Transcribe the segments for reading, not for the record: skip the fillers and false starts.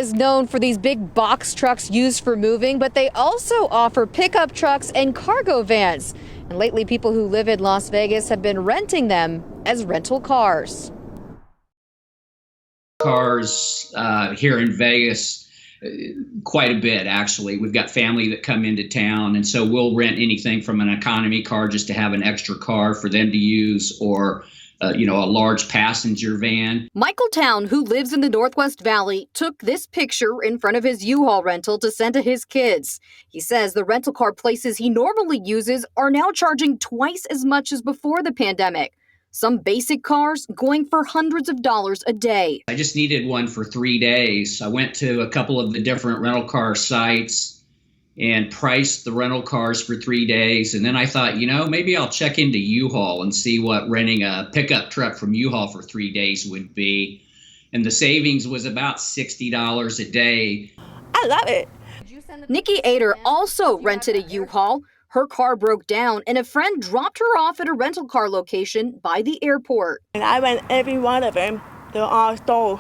is known for these big box trucks used for moving, but they also offer pickup trucks and cargo vans. And lately, people who live in Las Vegas have been renting them as rental cars. Cars here in Vegas, quite a bit, actually. We've got family that come into town, and so we'll rent anything from an economy car just to have an extra car for them to use, or a large passenger van. Michael Town, who lives in the Northwest Valley, took this picture in front of his U-Haul rental to send to his kids. He says the rental car places he normally uses are now charging twice as much as before the pandemic. Some basic cars going for hundreds of dollars a day. I just needed one for 3 days. I went to a couple of the different rental car sites and priced the rental cars for 3 days. And then I thought, maybe I'll check into U-Haul and see what renting a pickup truck from U-Haul for 3 days would be. And the savings was about $60 a day. I love it. Nikki Ader also rented a U-Haul. Her car broke down and a friend dropped her off at a rental car location by the airport. And I went every one of them. They're all sold.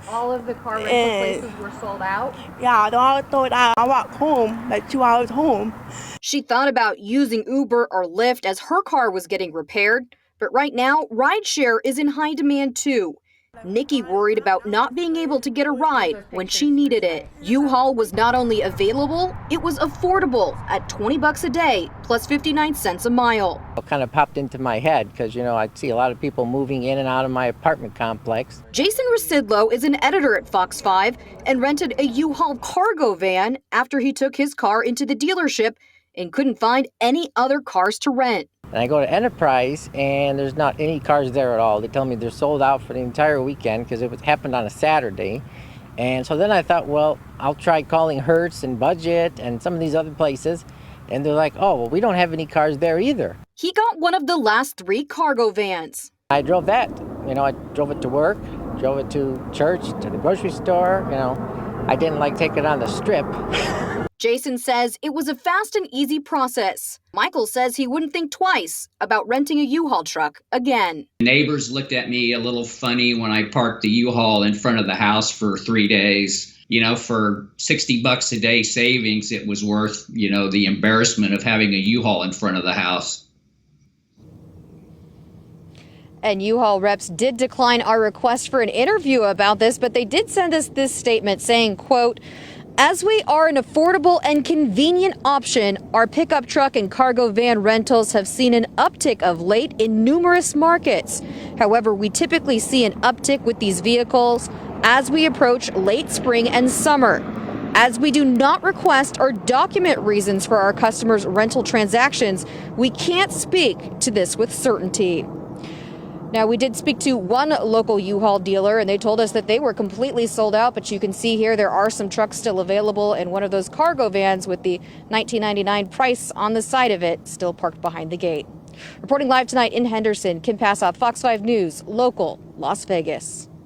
All of the car rental places were sold out? Yeah, they're all sold out. I walked home, like 2 hours home. She thought about using Uber or Lyft as her car was getting repaired. But right now, rideshare is in high demand too. Nikki worried about not being able to get a ride when she needed it. U-Haul was not only available, it was affordable at $20 a day plus 59 cents a mile. It kind of popped into my head because, I see a lot of people moving in and out of my apartment complex. Jason Rasidlo is an editor at Fox 5 and rented a U-Haul cargo van after he took his car into the dealership and couldn't find any other cars to rent. And I go to Enterprise, and there's not any cars there at all. They tell me they're sold out for the entire weekend because it happened on a Saturday. And so then I thought, well, I'll try calling Hertz and Budget and some of these other places. And they're like, oh, well, we don't have any cars there either. He got one of the last 3 cargo vans. I drove that. I drove it to work, drove it to church, to the grocery store. I didn't like taking it on the strip. Jason says it was a fast and easy process. Michael says he wouldn't think twice about renting a U-Haul truck again. Neighbors looked at me a little funny when I parked the U-Haul in front of the house for 3 days. For $60 a day savings, it was worth, the embarrassment of having a U-Haul in front of the house. And U-Haul reps did decline our request for an interview about this, but they did send us this statement saying, quote, "As we are an affordable and convenient option, our pickup truck and cargo van rentals have seen an uptick of late in numerous markets. However, we typically see an uptick with these vehicles as we approach late spring and summer. As we do not request or document reasons for our customers' rental transactions, we can't speak to this with certainty." Now, we did speak to one local U-Haul dealer, and they told us that they were completely sold out, but you can see here there are some trucks still available, and one of those cargo vans with the $19.99 price on the side of it still parked behind the gate. Reporting live tonight in Henderson, Kim Passoff, Fox 5 News, local, Las Vegas.